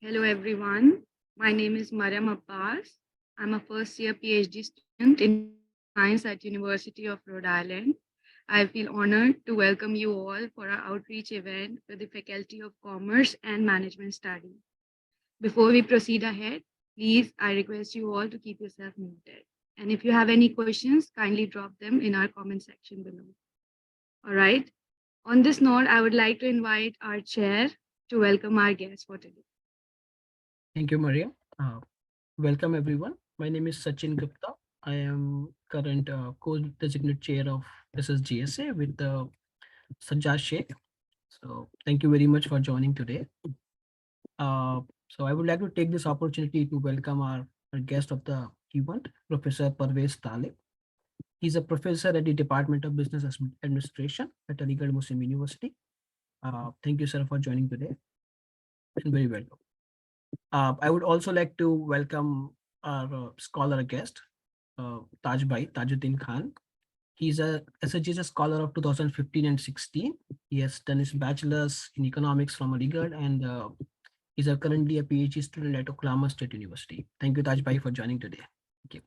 Hello everyone. My name is Mariam Abbas. I'm a first year PhD student in science at University of Rhode Island. I feel honored to welcome you all for our outreach event with the Faculty of Commerce and Management Study. Before we proceed ahead, please I request you all to keep yourself muted. And if you have any questions, kindly drop them in our comment section below. All right. On this note, I would like to invite our chair to welcome our guest for today. Thank you, Maria. Welcome, everyone. My name is Sachin Gupta. I am current co-designate chair of SSGSA with Sajjad Sheikh. So thank you very much for joining today. So I would like to take this opportunity to welcome our guest of the event, Professor Parvez Talib. He's a professor at the Department of Business Administration at Aligarh Muslim University. Thank you, sir, for joining today, and very welcome. I would also like to welcome our scholar guest, Tajuddin Khan. He's a SSGS scholar of 2015 and 16. He has done his bachelor's in economics from Aligarh and he's currently a PhD student at Oklahoma State University. Thank you, Taj for joining today. Thank you.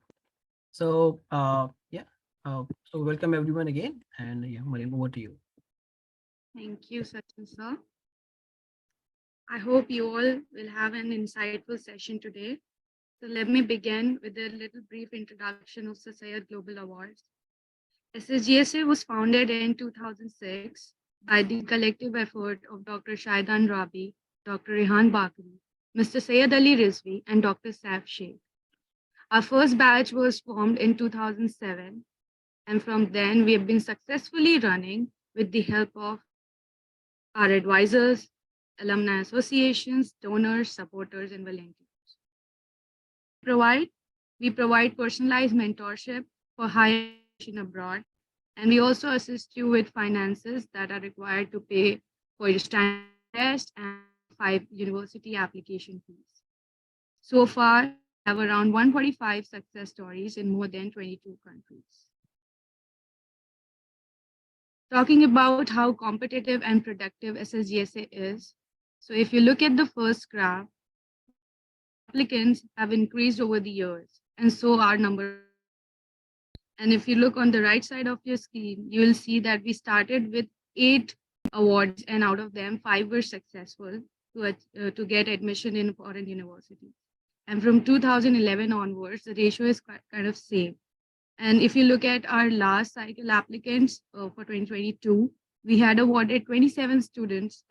So, so welcome everyone again. And yeah, Mariam, over to you. Thank you, Sachin sir. I hope you all will have an insightful session today. So let me begin with a little brief introduction of Sayed Global Awards. SSGSA was founded in 2006 by the collective effort of Dr. Shaidan Rabi, Dr. Rehan Bakri, Mr. Sayed Ali Rizvi, and Dr. Saif Sheikh. Our first batch was formed in 2007, and from then we have been successfully running with the help of our advisors, alumni associations, donors, supporters, and volunteers. Provide we provide personalized mentorship for higher education abroad, and we also assist you with finances that are required to pay for your standard test and 5 university application fees. So far, we have around 145 success stories in more than 22 countries. Talking about how competitive and productive SSGSA is. So if you look at the first graph, applicants have increased over the years, and so our number of awards. And if you look on the right side of your screen, you will see that we started with 8 awards, and out of them, 5 were successful to get admission in foreign universities. And from 2011 onwards, the ratio is kind of same. And if you look at our last cycle applicants for 2022, we had awarded 27 students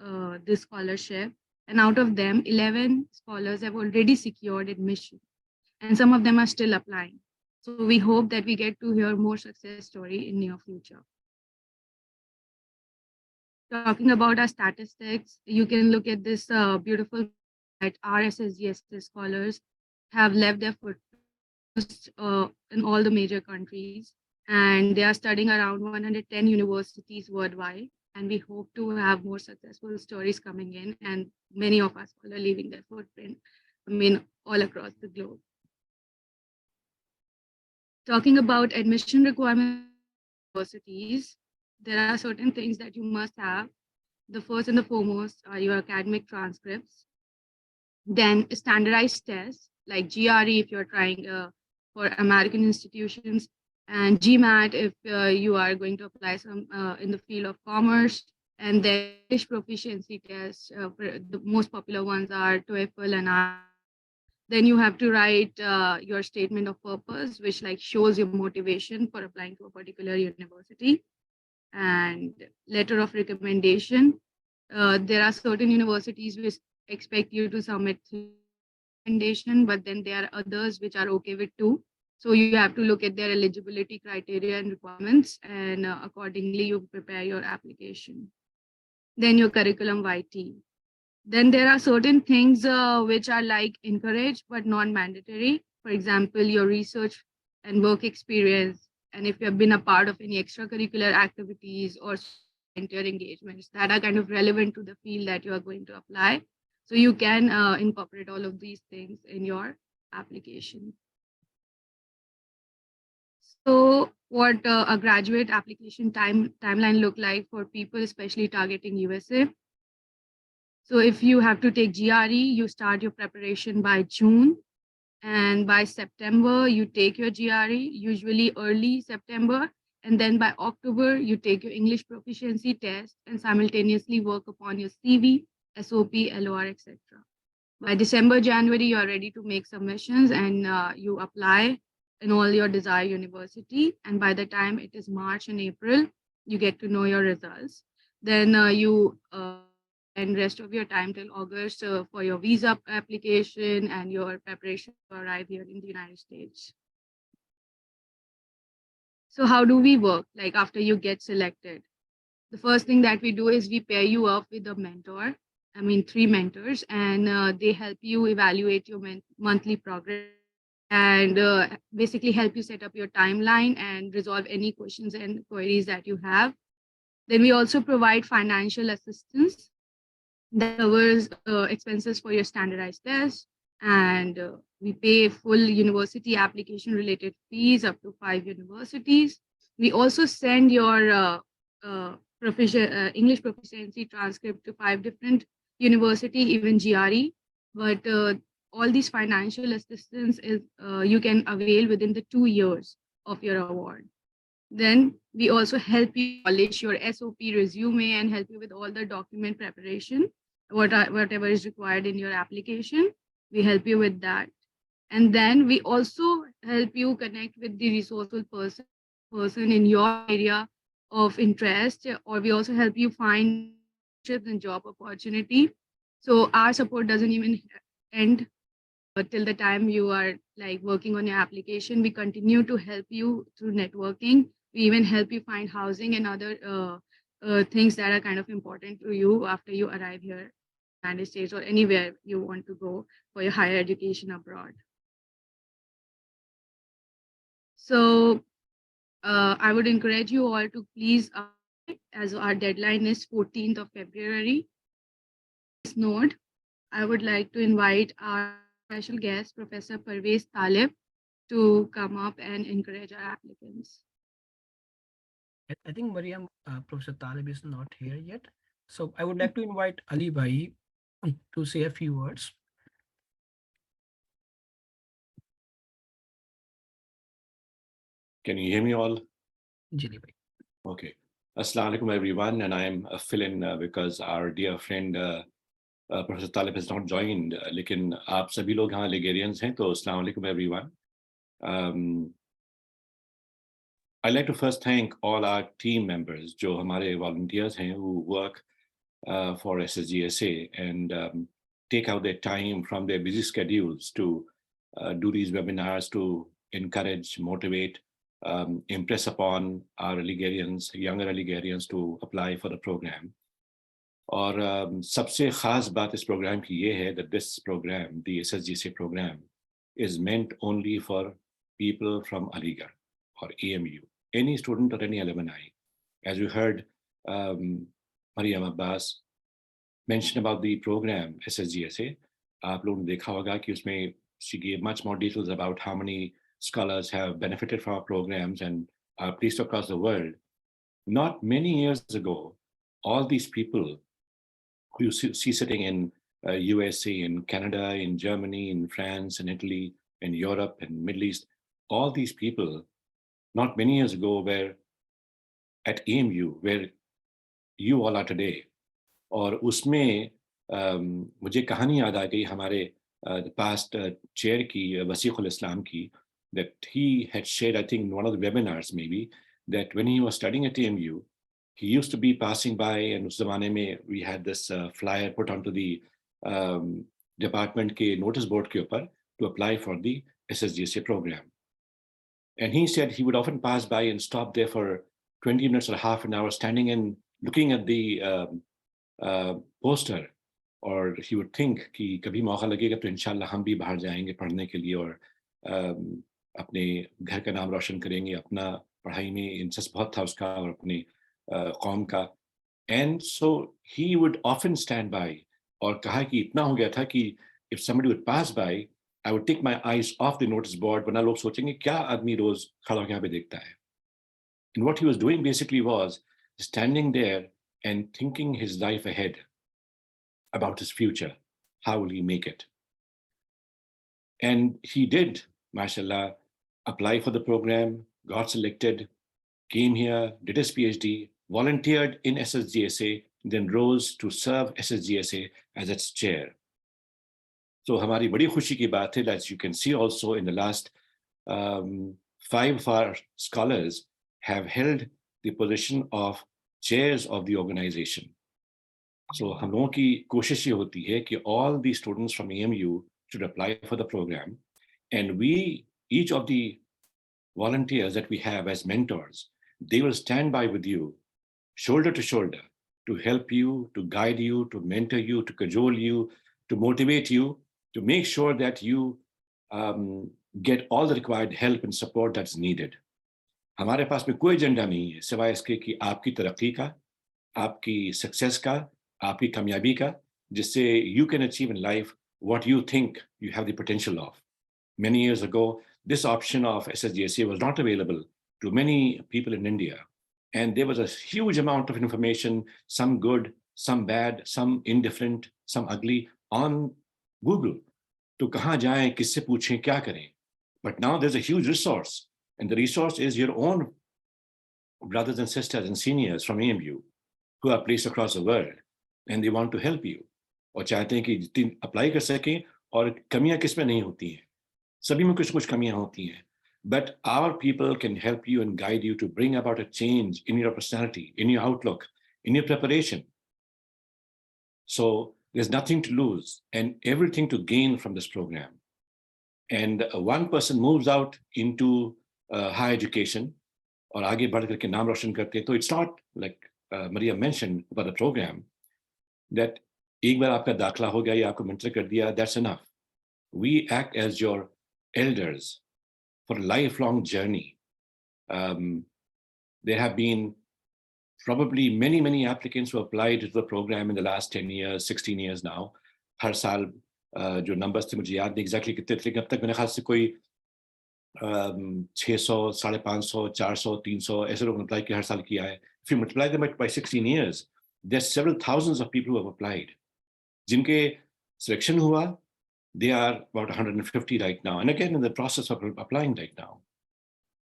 this scholarship, and out of them, 11 scholars have already secured admission, and some of them are still applying. So we hope that we get to hear more success story in near future. Talking about our statistics, you can look at this beautiful that our SSGS scholars have left their footprint almost in all the major countries, and they are studying around 110 universities worldwide. And we hope to have more successful stories coming in, and many of us are leaving their footprint, all across the globe. Talking about admission requirements for foreign universities, there are certain things that you must have. The first and the foremost are your academic transcripts, then standardized tests like GRE if you're trying for American institutions, and GMAT if you are going to apply some in the field of commerce, and then English proficiency tests. The most popular ones are TOEFL and IELTS. Then you have to write your statement of purpose, which like shows your motivation for applying to a particular university, and letter of recommendation. There are certain universities which expect you to submit 3 letters of recommendation, but then there are others which are okay with 2. So you have to look at their eligibility criteria and requirements, and accordingly you prepare your application. Then your curriculum vitae. Then there are certain things which are like encouraged but not mandatory. For example, your research and work experience, and if you have been a part of any extracurricular activities or volunteer engagements that are kind of relevant to the field that you are going to apply. So you can incorporate all of these things in your application. So what a graduate application timeline look like for people, especially targeting USA? So if you have to take GRE, you start your preparation by June, and by September you take your GRE, usually early September, and then by October you take your English proficiency test and simultaneously work upon your CV, SOP, LOR, etc. By December, January, you are ready to make submissions and you apply in all your desired university. And by the time it is March and April, you get to know your results. Then you spend rest of your time till August for your visa application and your preparation to arrive here in the United States. So how do we work? Like after you get selected, the first thing that we do is we pair you up with a mentor. I mean, three mentors, and they help you evaluate your monthly progress and basically help you set up your timeline and resolve any questions and queries that you have. Then we also provide financial assistance that covers expenses for your standardized tests, and we pay full university application related fees up to 5 universities. We also send your English proficiency transcript to 5 different university, even GRE. But all these financial assistance is you can avail within the 2 years of your award. Then we also help you polish your SOP resume and help you with all the document preparation, whatever is required in your application. We help you with that. And then we also help you connect with the resourceful person in your area of interest, or we also help you find internships and job opportunity. So our support doesn't even end till the time you are like working on your application. We continue to help you through networking. We even help you find housing and other things that are kind of important to you after you arrive here, United States or anywhere you want to go for your higher education abroad. So I would encourage you all to please apply, as our deadline is 14th of February. This note, I would like to invite our special guest, Professor Parvez Talib, to come up and encourage our applicants. I think Mariam, Professor Talib is not here yet. So I would like to invite Ali Bhai to say a few words. Can you hear me all? Jili Bhai. Okay. Assalamu alaikum everyone, and I am a fill-in because our dear friend Professor Talib has not joined. लेकिन आप सभी लोग यहाँ Ligerians हैं, तो assalamu alaikum everyone. I'd like to first thank all our team members, जो हमारे volunteers हैं, who work for SSGSA and take out their time from their busy schedules to do these webinars to encourage, motivate, impress upon our Ligerians, younger Ligerians to apply for the program. और सबसे खास बात इस programme की ये है that this program, the SSGSA program, is meant only for people from Aligarh or AMU, any student or any alumni. As you heard Mariam Abbas mention about the program SSGSA, आप लोगों ने देखा होगा कि उसमें she gave much more details about how many scholars have benefited from our programs and are placed across the world. Not many years ago, all these people who you see sitting in USA, in Canada, in Germany, in France, in Italy, in Europe, and Middle East, all these people, not many years ago, were at AMU, where you all are today. और उसमें मुझे कहानी याद आ गई हमारे past chair की वसीक़ुल इस्लाम की, that he had shared, I think, in one of the webinars maybe, that when he was studying at AMU, he used to be passing by, and उस ज़माने में we had this flyer put onto the department के notice board के ऊपर to apply for the SSGSA program. And he said he would often pass by and stop there for 20 minutes or half an hour, standing and looking at the poster, और he would think कि कभी मौका लगेगा तो इंशाल्लाह हम भी बाहर जाएंगे पढ़ने के लिए और अपने घर का नाम रोशन करेंगे, अपना पढ़ाई में इंटरेस्ट बहुत था उसका और अपने कौम का. And so he would often stand by, और कहा कि इतना हो गया था कि if somebody would pass by, I would take my eyes off the notice board, वरना लोग सोचेंगे क्या आदमी रोज खड़ा होकर यहाँ पे देखता है. And what he was doing basically was standing there and thinking his life ahead. about his future. How will he make it? And he did, mashallah, apply for the program, got selected, came here, did his PhD, volunteered in SSGSA, then rose to serve SSGSA as its chair. So हमारी बड़ी खुशी की बात है, as you can see also in the last 5 of our scholars have held the position of chairs of the organization. So हम लोगों की कोशिश ये होती है कि all the students from AMU should apply for the program, and we, each of the volunteers that we have as mentors, they will stand by with you, shoulder to shoulder, to help you, to guide you, to mentor you, to cajole you, to motivate you, to make sure that you get all the required help and support that's needed. हमारे पास में कोई agenda नहीं है सिवाय इसके कि आपकी तरक्की का, आपकी सक्सेस का, आपकी कामयाबी का, जिससे you can achieve in life what you think you have the potential of. Many years ago, this option of SSGSA was not available to many people in India. And there was a huge amount of information, some good, some bad, some indifferent, some ugly, on Google. तो कहाँ जाएं, किससे पूछें, क्या करें? But now there's a huge resource, and the resource is your own brothers and sisters and seniors from AMU who are placed across the world, and they want to help you. और चाहते हैं कि जितनी apply कर सकें, और कमियां किसमें नहीं होती हैं, सभी में कुछ कुछ कमियां होती हैं. But our people can help you and guide you to bring about a change in your personality, in your outlook, in your preparation. So there's nothing to lose and everything to gain from this program. And one person moves out into higher education, और आगे बढ़ करके नाम रोशन करते हैं, तो it's not like Maria mentioned about the program that एक बार आपका दाखला हो गया या आपको mentor कर दिया, that's enough. We act as your elders for a lifelong journey. There have been probably many applicants who applied to the program in the last 10 years, 16 years now. हर साल जो numbers थे मुझे याद नहीं exactly कितने थे, लेकिन अब तक मेरे ख्याल से कोई 600, 550, 400, 300 ऐसे लोगों ने apply किया, हर साल किया है. If you multiply them by 16 years, there's several thousands of people who have applied. जिनके selection हुआ, they are about 150 right now, and again in the process of applying right now.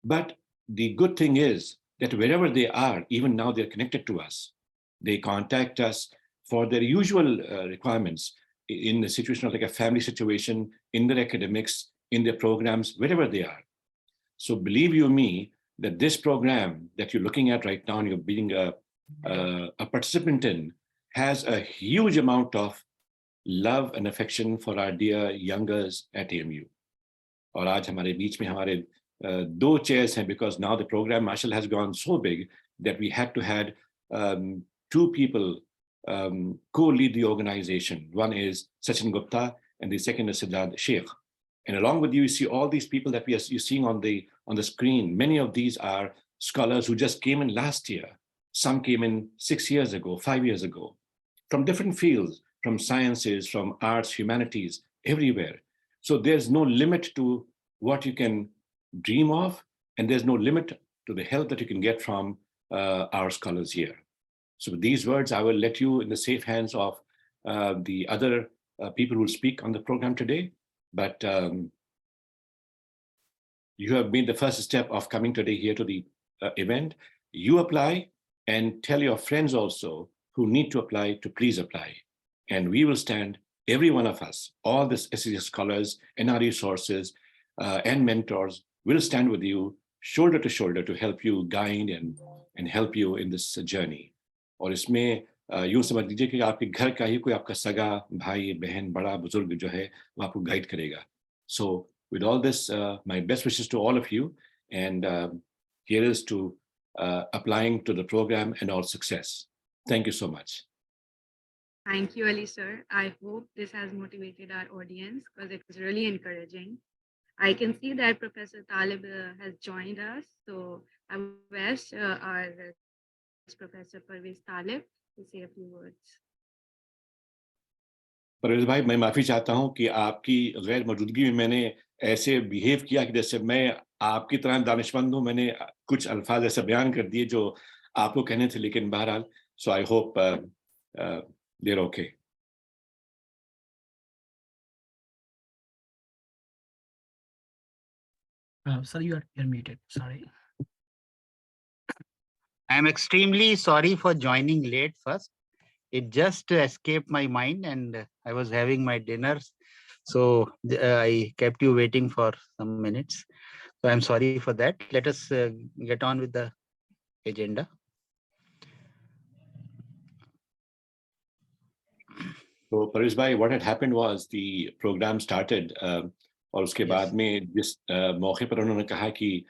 But the good thing is that wherever they are, even now they're connected to us. They contact us for their usual requirements in the situation of like a family situation, in their academics, in their programs, wherever they are. So believe you me, that this program that you're looking at right now and you're being a participant in has a huge amount of love and affection for our dear youngers at AMU. और आज हमारे बीच में हमारे दो chairs हैं, because now the program Marshall has gone so big that we had to had 2 people co-lead the organization. One is Sachin Gupta and the second is Siddharth Sheikh. And along with you, you see all these people that you're seeing on the screen. Many of these are scholars who just came in last year. Some came in 6 years ago, 5 years ago, from different fields, from sciences, from arts, humanities, everywhere. So there's no limit to what you can dream of, and there's no limit to the help that you can get from our scholars here. So with these words, I will let you in the safe hands of the other people who will speak on the program today. But you have made the first step of coming today here to the event. You apply and tell your friends also who need to apply to please apply. And we will stand, every one of us, all the SSGSA scholars and our resources and mentors will stand with you shoulder to shoulder to help you guide and help you in this journey. और इसमें यूं समझ लीजिए कि आपके घर का ही कोई आपका सगा भाई बहन बड़ा बुजुर्ग जो है वो आपको गाइड करेगा. So with all this, my best wishes to all of you, and here is to applying to the program and all success. Thank you so much. Thank you, Ali sir. I hope this has motivated our audience because it was really encouraging. I can see that Professor Talib has joined us. So I will ask our Professor Parvez Talib to say a few words. Parvez भाई, मैं माफ़ी चाहता हूं कि आपकी गैर मौजूदगी में मैंने ऐसे बिहेव किया कि जैसे मैं आपकी तरह दानिशमंद हूं. मैंने कुछ अल्फाज ऐसे बयान कर दिए जो आपको कहने थे, लेकिन बहरहाल, so I hope they're okay. Sir, you're muted. Sorry. I'm extremely sorry for joining late first. It just escaped my mind and I was having my dinners. So I kept you waiting for some minutes. So I'm sorry for that. Let us get on with the agenda. So Paresh bhai, what had happened was the program started और उसके Yes. बाद में जिस मौके पर उन्होंने कहा कि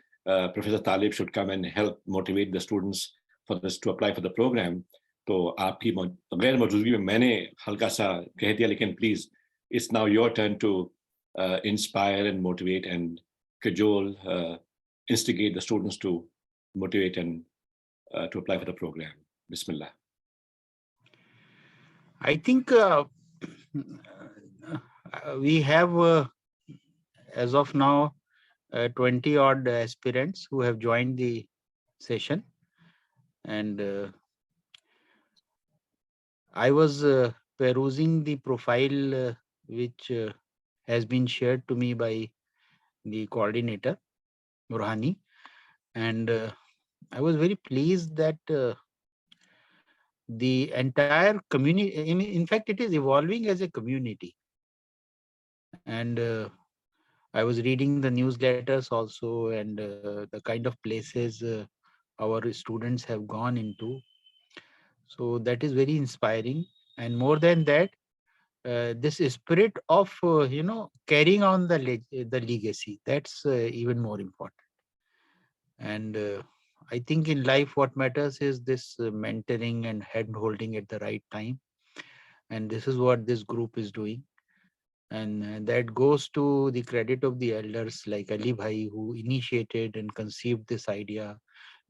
Professor Talib should come and help motivate the students for this to apply for the program. तो आपकी गैर मौजूदगी में मैंने हल्का सा कह दिया, लेकिन please, it's now your turn to inspire and motivate and cajole, instigate the students to motivate and to apply for the program. Bismillah. I think we have, as of now, 20 odd aspirants who have joined the session. And I was perusing the profile which has been shared to me by the coordinator, Burhani. And I was very pleased that the entire community, in fact, it is evolving as a community. And I was reading the newsletters also, and the kind of places our students have gone into. So that is very inspiring. And more than that, this spirit of carrying on the legacy, that's even more important. And I think in life what matters is this mentoring and hand holding at the right time, and this is what this group is doing. And that goes to the credit of the elders like Ali Bhai, who initiated and conceived this idea,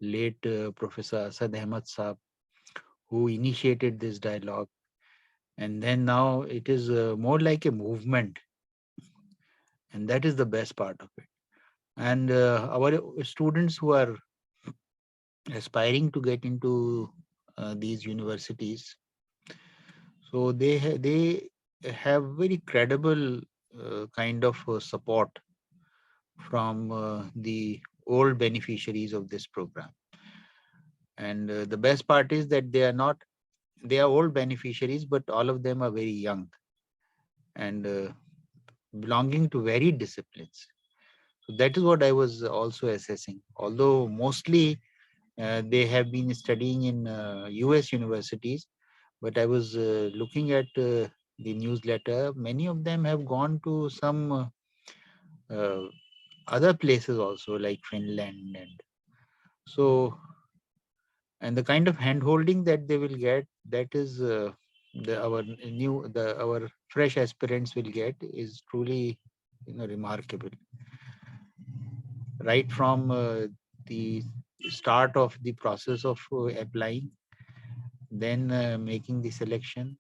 late Professor Asad Ahmad Saab, who initiated this dialogue. And then now it is more like a movement, and that is the best part of it. And our students who are aspiring to get into these universities, so they have very credible kind of support from the old beneficiaries of this program. And the best part is that they are old beneficiaries, but all of them are very young and belonging to varied disciplines. So that is what I was also assessing. Although mostly they have been studying in US universities, but I was looking at the newsletter. Many of them have gone to some other places also, like Finland. And so, and the kind of hand holding that they will get, that is our fresh aspirants will get, is truly remarkable. Right from the start of the process of applying, then making the selection,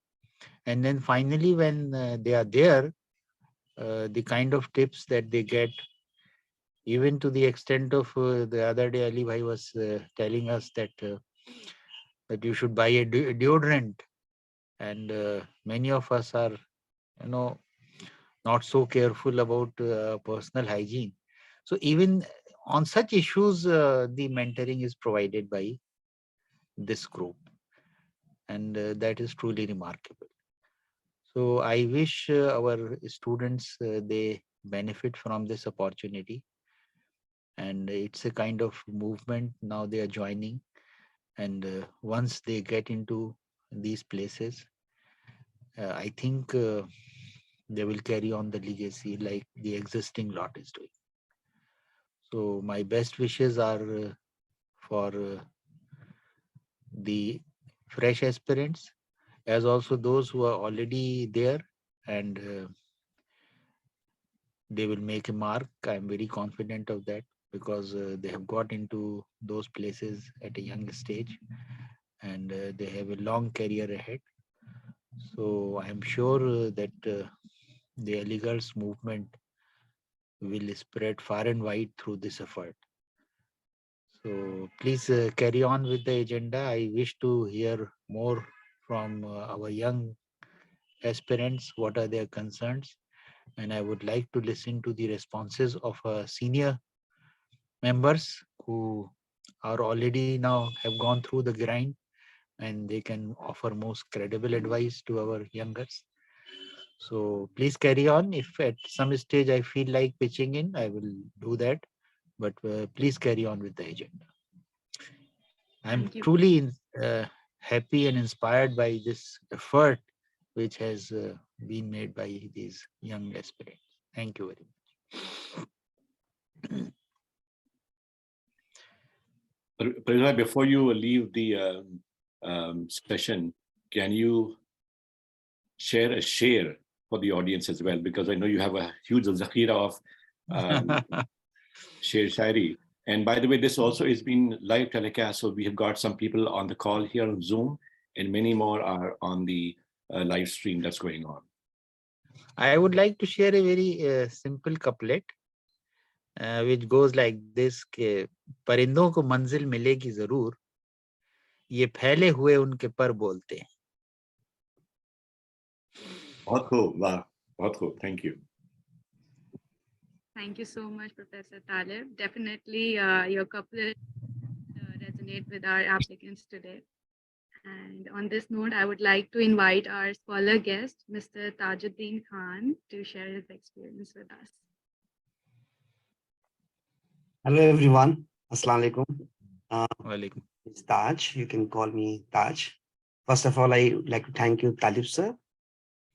and then finally when they are there, the kind of tips that they get, even to the extent of the other day Ali Bhai was telling us that you should buy a deodorant, and many of us are you know not so careful about personal hygiene. So even on such issues, the mentoring is provided by this group, and that is truly remarkable. So I wish our students they benefit from this opportunity, and it's a kind of movement now they are joining. And once they get into these places, I think they will carry on the legacy like the existing lot is doing. So my best wishes are for the fresh aspirants, as also those who are already there, and they will make a mark. I'm very confident of that, because they have got into those places at a young stage, and they have a long career ahead. So I'm sure that the Ali Girls movement will spread far and wide through this effort. So please carry on with the agenda. I wish to hear more from our young aspirants, what are their concerns, and I would like to listen to the responses of a senior members who are already now have gone through the grind, and they can offer most credible advice to our youngers. So please carry on. If at some stage I feel like pitching in, I will do that. But please carry on with the agenda. I'm Thank you. truly happy and inspired by this effort which has been made by these young aspirants. Thank you very much. Pradipbhai, before you leave the session, can you share a share for the audience as well? Because I know you have a huge zakhira of Sher Shairi. And by the way, this also is being live telecast. So we have got some people on the call here on Zoom, and many more are on the live stream that's going on. I would like to share a very simple couplet which goes like this के परिंदों को मंजिल मिलेगी जरूर ये फैले हुए उनके पर बोलते हैं. बहुत खूब, वाह, बहुत खूब. Thank you. Thank you so much, Professor Talib. Definitely, your couplet resonate with our applicants today. And on this note, I would like to invite our scholar guest, Mr. Tajuddin Khan, to share his experience with us. Hello everyone. Assalamu alaikum. Walaikum. It's Taj. You can call me Taj. First of all, I would like to thank you, Talib sir.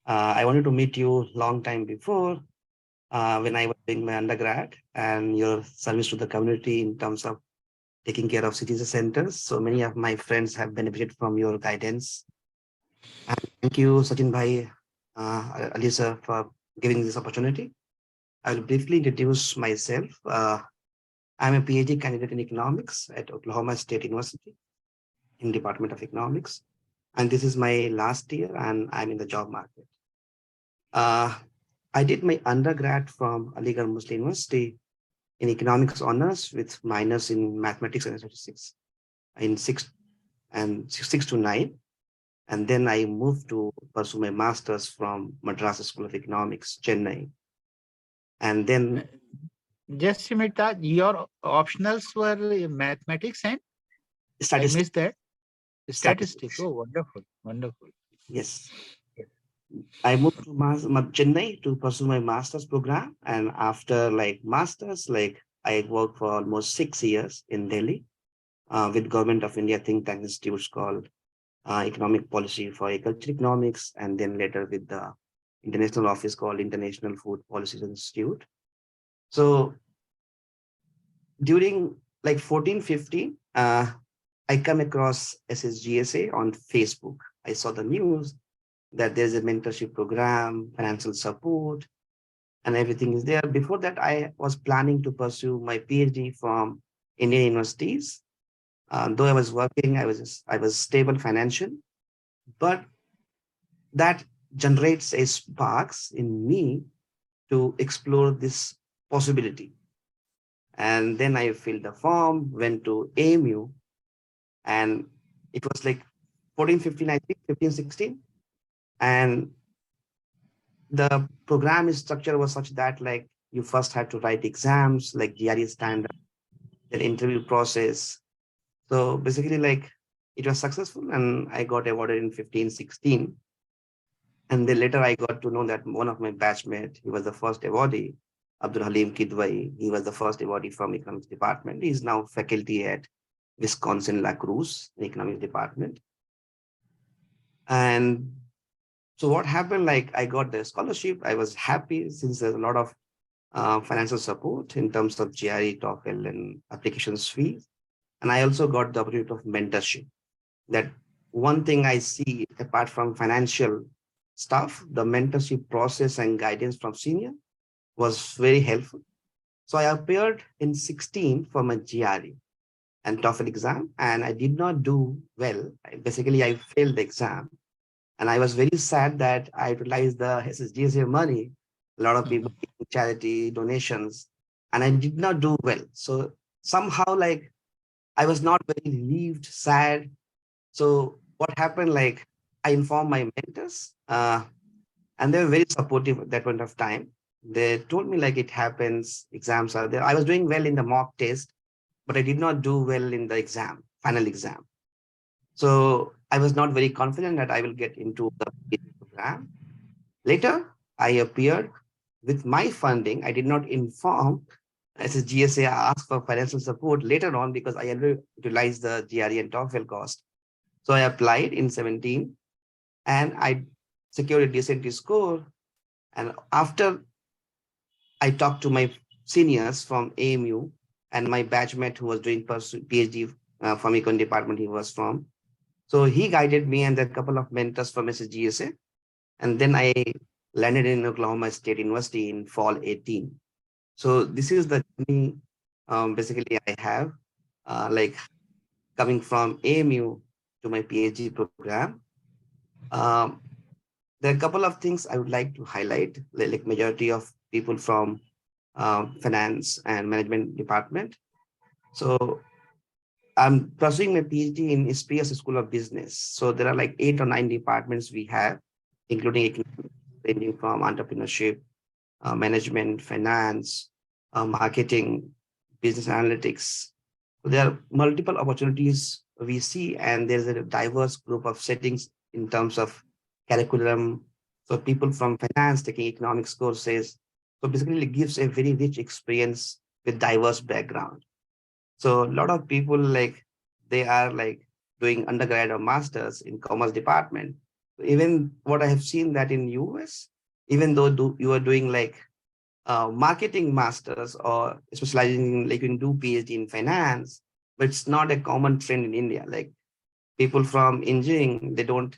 I wanted to meet you long time before when I was doing my undergrad and your service to the community in terms of taking care of citizen centers. So many of my friends have benefited from your guidance. And thank you, Sachin Bhai, Ali sir, for giving this opportunity. I will briefly introduce myself. I'm a PhD candidate in economics at Oklahoma State University in Department of Economics. And this is my last year and I'm in the job market. I did my undergrad from Aligarh Muslim University in economics honors with minors in mathematics and statistics in 6 to 9. And then I moved to pursue my master's from Madras School of Economics, Chennai. And then Just a minute, Taj, your optionals were mathematics and I statistics. missed that. Statistics. Oh, wonderful, wonderful. Yes. I moved to Chennai to pursue my master's program. And after like master's, like I worked for almost 6 years in Delhi with Government of India think tank institutes called Economic Policy for Agriculture Economics, and then later with the international office called International Food Policies Institute. So during like 14, 15, I come across SSGSA on Facebook. I saw the news that there's a mentorship program, financial support, and everything is there. Before that, I was planning to pursue my PhD from Indian universities. Though I was working, I was stable financially, but that generates a sparks in me to explore this possibility. And then I filled the form, went to AMU, and it was like 14, 15, I think 15, 16. And the program structure was such that like you first had to write exams like GRE standard, then interview process. So basically like it was successful and I got awarded in 15, 16. And then later I got to know that one of my batchmates, he was the first awardee, Abdul Halim Kidwai. He was the first awardee from economics department. He's now faculty at Wisconsin La Cruz in economics department. And so what happened, like I got the scholarship. I was happy since there's a lot of financial support in terms of GRE, TOEFL, and applications fees. And I also got the opportunity of mentorship. That one thing I see apart from financial stuff, the mentorship process and guidance from senior was very helpful. So I appeared in 16 for my GRE and TOEFL exam, and I did not do well. Basically, I failed the exam. And I was very sad that I utilized the SSGSA money, a lot of people charity donations, and I did not do well. So somehow like I was not very relieved, sad. So what happened, like I informed my mentors and they were very supportive at that point of time. They told me like it happens, exams are there. I was doing well in the mock test but I did not do well in the exam, final exam. So I was not very confident that I will get into the PhD program. Later, I appeared with my funding. I did not inform SSGSA. I asked for financial support later on because I already utilized the GRE and TOEFL cost. So I applied in 17 and I secured a decent score. And after I talked to my seniors from AMU and my batchmate who was doing PhD from econ department he was from. So he guided me and a couple of mentors from SSGSA. And then I landed in Oklahoma State University in fall 18. So this is the journey basically I have, like coming from AMU to my PhD program. Um, there are a couple of things I would like to highlight, like majority of people from finance and management department. So I'm pursuing my PhD in SPS School of Business. So there are like 8 or 9 departments we have, including economics, ranging from entrepreneurship, management, finance, marketing, business analytics. So there are multiple opportunities we see, and there's a diverse group of settings in terms of curriculum. So people from finance taking economics courses. So basically it gives a very rich experience with diverse background. So a lot of people like they are like doing undergrad or masters in commerce department. Even what I have seen that in US, even though you are doing like marketing masters or specializing in like you can do PhD in finance, but it's not a common trend in India. Like people from engineering, they don't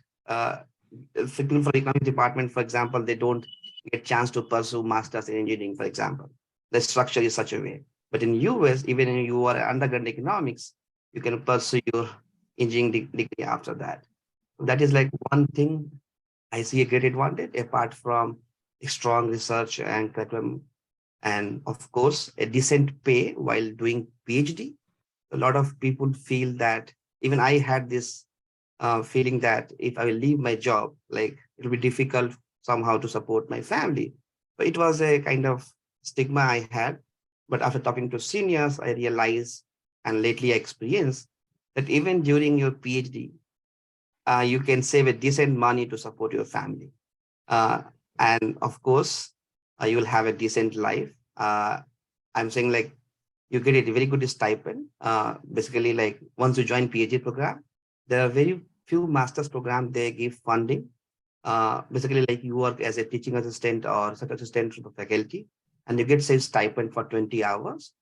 people from economic department, for example, they don't get chance to pursue masters in engineering, for example. The structure is such a way. But in US, even if you are undergrad in economics, you can pursue your engineering degree after that. That is like one thing I see a great advantage apart from strong research and curriculum, and of course a decent pay while doing PhD. A lot of people feel that even I had this feeling that if I will leave my job, like it'll be difficult somehow to support my family. But it was a kind of stigma I had. But after talking to seniors, I realized and lately I experienced that even during your PhD, you can save a decent money to support your family. Uh, and of course, you will have a decent life. I'm saying like you get a very good stipend. Basically, like once you join PhD program, there are very few master's program they give funding. Basically, like you work as a teaching assistant or such assistant to the faculty, and you get say stipend for 20 hours.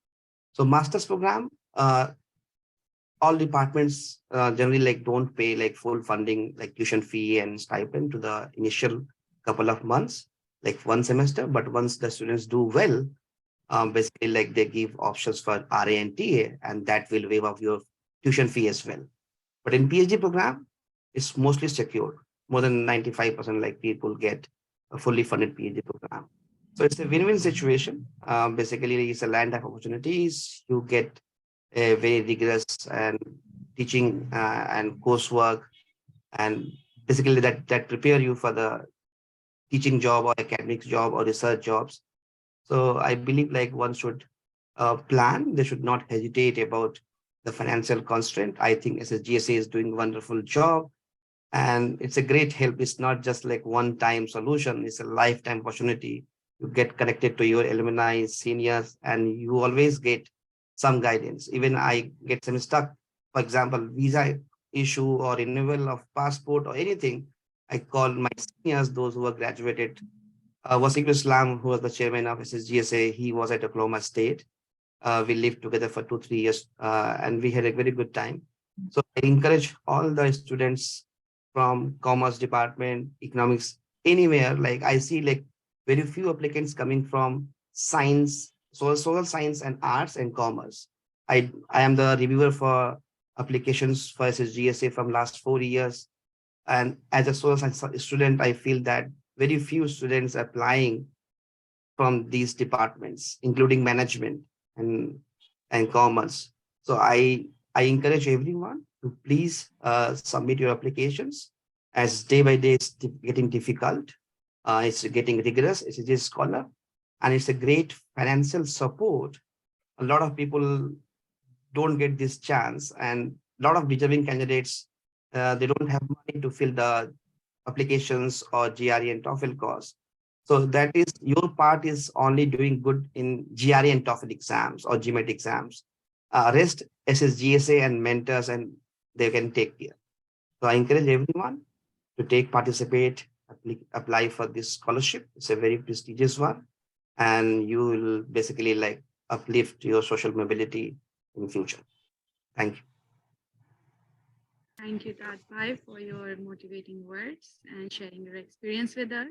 So master's program, all departments generally like don't pay like full funding, like tuition fee and stipend to the initial couple of months, like one semester. But once the students do well, basically like they give options for RA and TA, and that will waive off your tuition fee as well. But in PhD program, it's mostly secured. More than 95% like people get a fully funded PhD program. So it's a win-win situation. Basically, it's a land of opportunities. You get a very rigorous and teaching and coursework, and basically that prepare you for the teaching job or academic job or research jobs. So I believe like one should plan. They should not hesitate about the financial constraint. I think SSGSA is doing a wonderful job, and it's a great help. It's not just like one-time solution. It's a lifetime opportunity. You get connected to your alumni, seniors, and you always get some guidance. Even I get some stuck, for example, visa issue or renewal of passport or anything. I call my seniors, those who are graduated. Wasiqul Islam, who was the chairman of SSGSA, he was at Oklahoma State. We lived together for 2-3 years, and we had a very good time. So I encourage all the students from commerce department, economics, anywhere. Like I see like very few applicants coming from science, social science and arts and commerce. I am the reviewer for applications for SSGSA from last 4 years. And as a social science student, I feel that very few students applying from these departments, including management and commerce. So I encourage everyone to please submit your applications, as day by day it's getting difficult. It's getting rigorous. It's a scholar, and it's a great financial support. A lot of people don't get this chance, and a lot of deserving candidates, they don't have money to fill the applications or GRE and TOEFL course. So that is your part is only doing good in GRE and TOEFL exams or GMAT exams. Rest SSGSA and mentors, and they can take care. So I encourage everyone to participate, apply for this scholarship. It's a very prestigious one, and you will basically like uplift your social mobility in future. Thank you. Thank you, Tajbhai, for your motivating words and sharing your experience with us.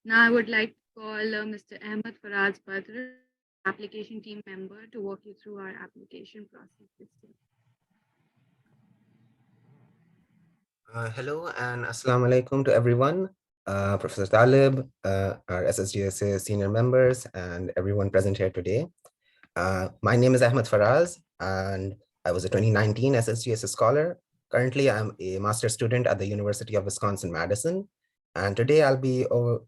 Now, I would like to call Mr. Ahmed Faraz Badr, application team member, to walk you through our application process this year. Hello and Assalamu alaikum to everyone. Professor Talib, our SSGSA senior members, and everyone present here today. My name is Ahmed Faraz, and I was a 2019 SSGSA scholar. Currently, I'm a master's student at the University of Wisconsin-Madison. And today I'll be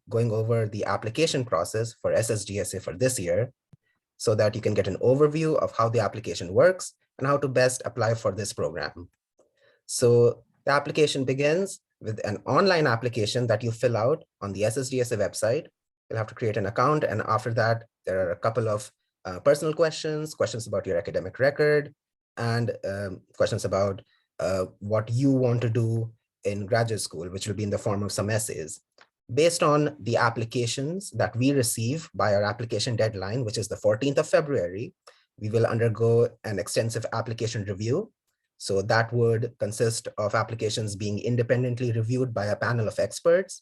going over the application process for SSGSA for this year so that you can get an overview of how the application works and how to best apply for this program. So the application begins with an online application that you fill out on the SSGSA website. You'll have to create an account, and after that, there are a couple of personal questions about your academic record, and questions about what you want to do in graduate school, which will be in the form of some essays. Based on the applications that we receive by our application deadline, which is the 14th of February, we will undergo an extensive application review. So that would consist of applications being independently reviewed by a panel of experts.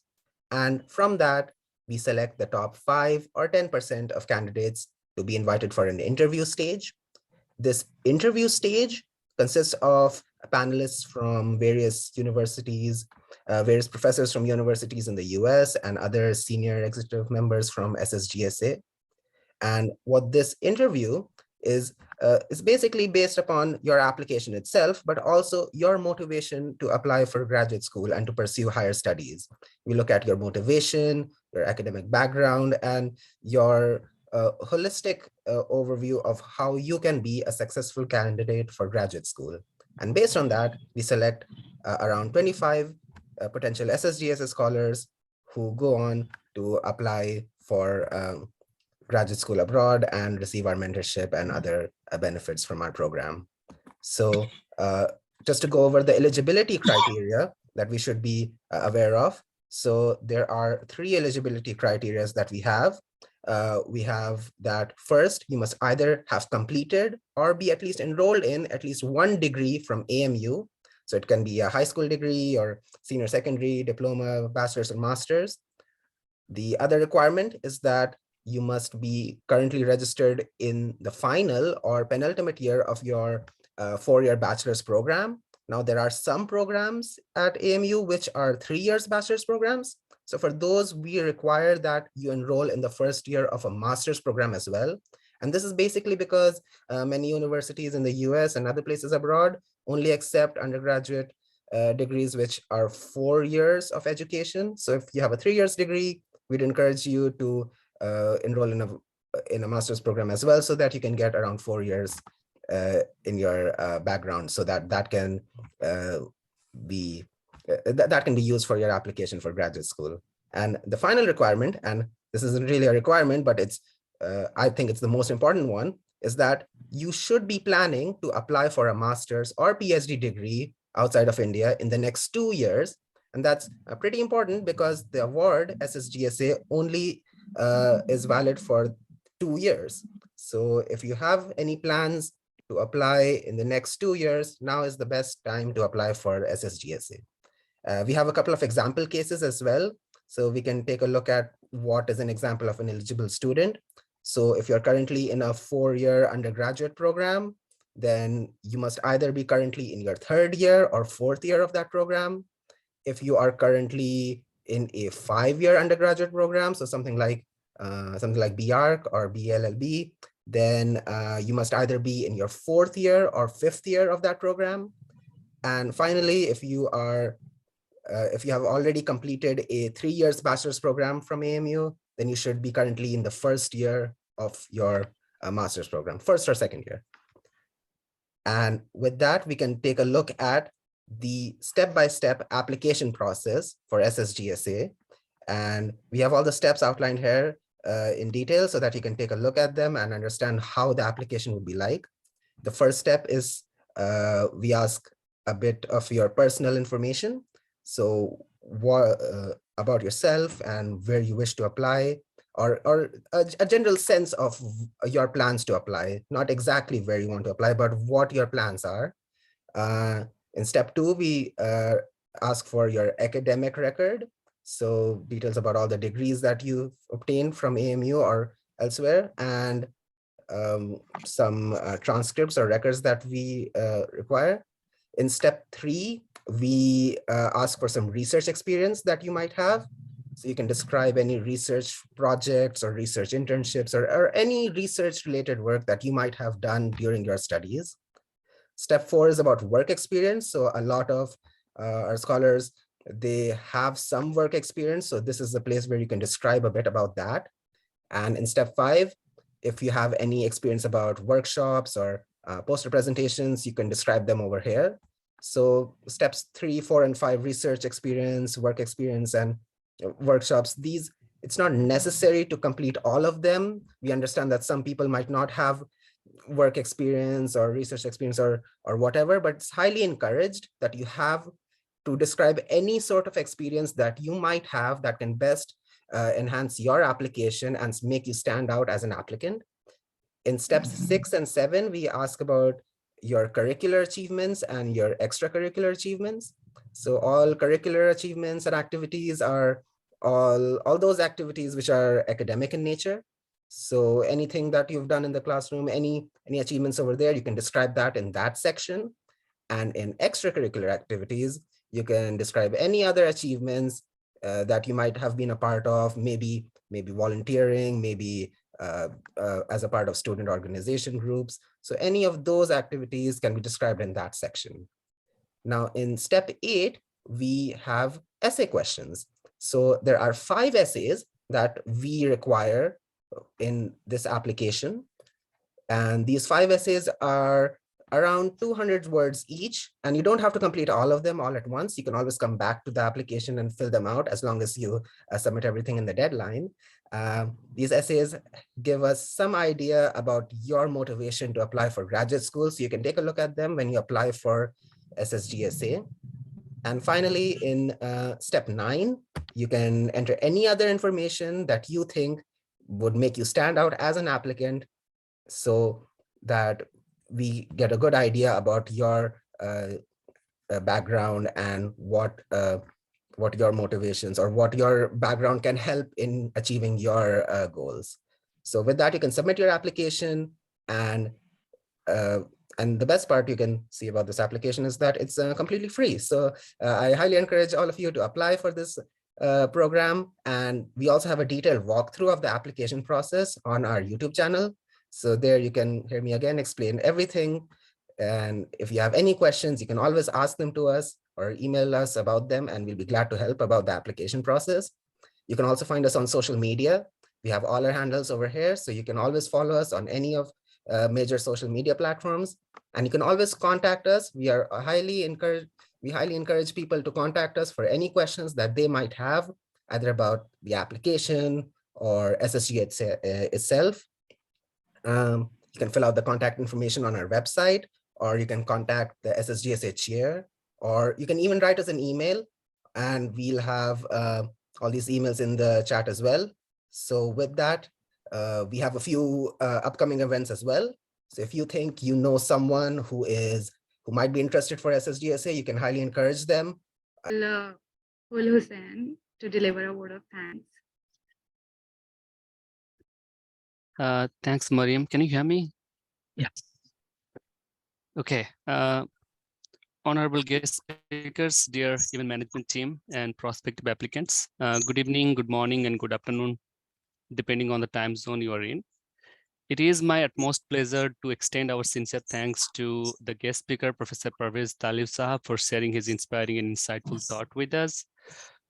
And from that, we select the top 5 or 10% of candidates to be invited for an interview stage. This interview stage consists of panelists from various universities, various professors from universities in the US, and other senior executive members from SSGSA. And what this interview is basically based upon your application itself, but also your motivation to apply for graduate school and to pursue higher studies. We look at your motivation, your academic background, and your holistic overview of how you can be a successful candidate for graduate school. And based on that, we select around 25 potential SSGSA scholars who go on to apply for graduate school abroad and receive our mentorship and other benefits from our program. So just to go over the eligibility criteria that we should be aware of. So there are 3 eligibility criteria that we have. We have that first, you must either have completed or be at least enrolled in at least 1 degree from AMU. So it can be a high school degree or senior secondary, diploma, bachelor's, or master's. The other requirement is that you must be currently registered in the final or penultimate year of your 4-year bachelor's program. Now, there are some programs at AMU which are 3 years bachelor's programs. So for those, we require that you enroll in the first year of a master's program as well. And this is basically because many universities in the US and other places abroad only accept undergraduate degrees which are 4 years of education. So if you have a 3 years degree, we'd encourage you to enroll in a master's program as well, so that you can get around 4 years in your background, so that can be that can be used for your application for graduate school. And the final requirement, and this isn't really a requirement, but it's I think it's the most important one, is that you should be planning to apply for a master's or PhD degree outside of India in the next 2 years. And that's pretty important because the award SSGSA only is valid for 2 years. So if you have any plans to apply in the next 2 years, now is the best time to apply for SSGSA. We have a couple of example cases as well. So we can take a look at what is an example of an eligible student. So if you're currently in a 4-year undergraduate program, then you must either be currently in your 3rd year or 4th year of that program. If you are currently in a 5-year undergraduate program, so something like BArc or BLLB, then you must either be in your 4th year or 5th year of that program. And finally, if you have already completed a 3 years bachelor's program from AMU, then you should be currently in the 1st year of your master's program, 1st or 2nd year. And with that, we can take a look at the step-by-step application process for SSGSA. And we have all the steps outlined here in detail so that you can take a look at them and understand how the application would be like. The first step is we ask a bit of your personal information. So what about yourself and where you wish to apply, or a general sense of your plans to apply, not exactly where you want to apply, but what your plans are. In step 2, we ask for your academic record. So details about all the degrees that you've obtained from AMU or elsewhere, and some transcripts or records that we require. In step 3, we ask for some research experience that you might have. So you can describe any research projects or research internships or any research related work that you might have done during your studies. Step 4 is about work experience. So a lot of our scholars, they have some work experience. So this is the place where you can describe a bit about that. And in step 5, if you have any experience about workshops or poster presentations, you can describe them over here. So steps 3, 4, and 5, research experience, work experience, and workshops, these, it's not necessary to complete all of them. We understand that some people might not have work experience or research experience or whatever, but it's highly encouraged that you have to describe any sort of experience that you might have that can best enhance your application and make you stand out as an applicant. In steps 6 and 7, we ask about your curricular achievements and your extracurricular achievements. So all curricular achievements and activities are all those activities which are academic in nature. So anything that you've done in the classroom, any achievements over there, you can describe that in that section. And in extracurricular activities, you can describe any other achievements that you might have been a part of, maybe volunteering, maybe as a part of student organization groups. So any of those activities can be described in that section. Now in step 8, we have essay questions. So there are 5 essays that we require in this application. And these 5 essays are around 200 words each, and you don't have to complete all of them all at once. You can always come back to the application and fill them out as long as you submit everything in the deadline. These essays give us some idea about your motivation to apply for graduate school, so you can take a look at them when you apply for SSGSA. And finally, in step 9, you can enter any other information that you think would make you stand out as an applicant, so that we get a good idea about your background and what your motivations or what your background can help in achieving your goals. So with that, you can submit your application, and the best part you can see about this application is that it's completely free. So I highly encourage all of you to apply for this program. And we also have a detailed walkthrough of the application process on our YouTube channel. So there you can hear me again explain everything. And if you have any questions, you can always ask them to us or email us about them, and we'll be glad to help about the application process. You can also find us on social media. We have all our handles over here, so you can always follow us on any of major social media platforms. And you can always contact us. We highly encourage people to contact us for any questions that they might have, either about the application or SSG itself. You can fill out the contact information on our website, or you can contact the SSGSA chair, or you can even write us an email, and we'll have all these emails in the chat as well. So with that, we have a few upcoming events as well. So if you think you know someone who might be interested for SSGSA, you can highly encourage them. Hussain to deliver a word of thanks. Thanks, Mariam. Can you hear me? Yes. Okay. Honorable guest speakers, dear event management team and prospective applicants, good evening, good morning, and good afternoon, depending on the time zone you are in. It is my utmost pleasure to extend our sincere thanks to the guest speaker, Professor Parvez Talib Sahab, for sharing his inspiring and insightful thought with us.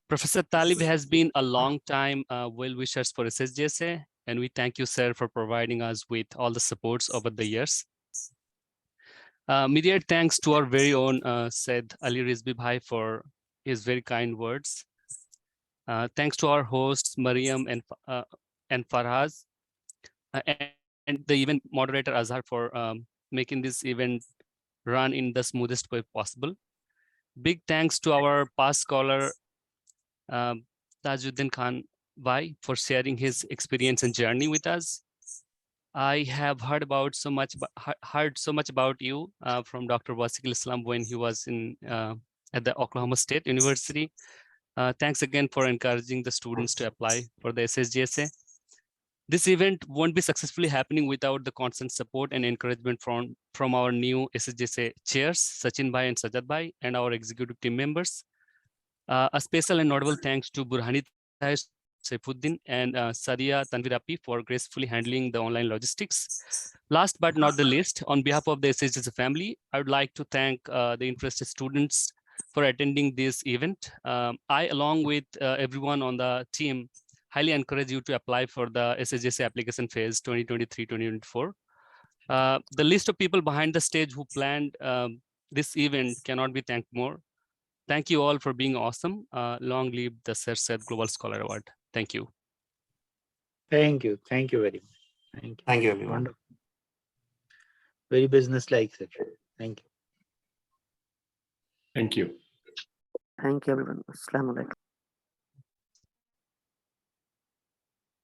Professor Talib has been a long time well-wisher for SSGSA, and we thank you, sir, for providing us with all the supports over the years. Immediate thanks to our very own Said Ali Rizvi Bhai for his very kind words. Thanks to our hosts Mariam and Farhaz, and the event moderator Azhar for making this event run in the smoothest way possible. Big thanks to our past scholar Tajuddin Khan Bhai for sharing his experience and journey with us. I have heard so much about you from Dr. Wasikul Islam when he was at the Oklahoma State University. Thanks again for encouraging the students to apply for the SSGSA. This event won't be successfully happening without the constant support and encouragement from our new SSGSA chairs, Sachin Bhai and Sajad Bhai, and our executive team members. A special and notable thanks to Burhani Tahir Saifuddin and Sadia Tanvirapi for gracefully handling the online logistics. Last but not the least, on behalf of the SSGSA family, I would like to thank the interested students for attending this event. I, along with everyone on the team, highly encourage you to apply for the SSGSA application phase 2023-2024. The list of people behind the stage who planned this event cannot be thanked more. Thank you all for being awesome. Long live the Sir Said Global Scholar Award. Thank you. Thank you. Thank you very much. Thank you. Thank you, everyone. Wonderful. Very business-like, sir. Thank you. Thank you. Thank you, everyone. Assalamu alaikum.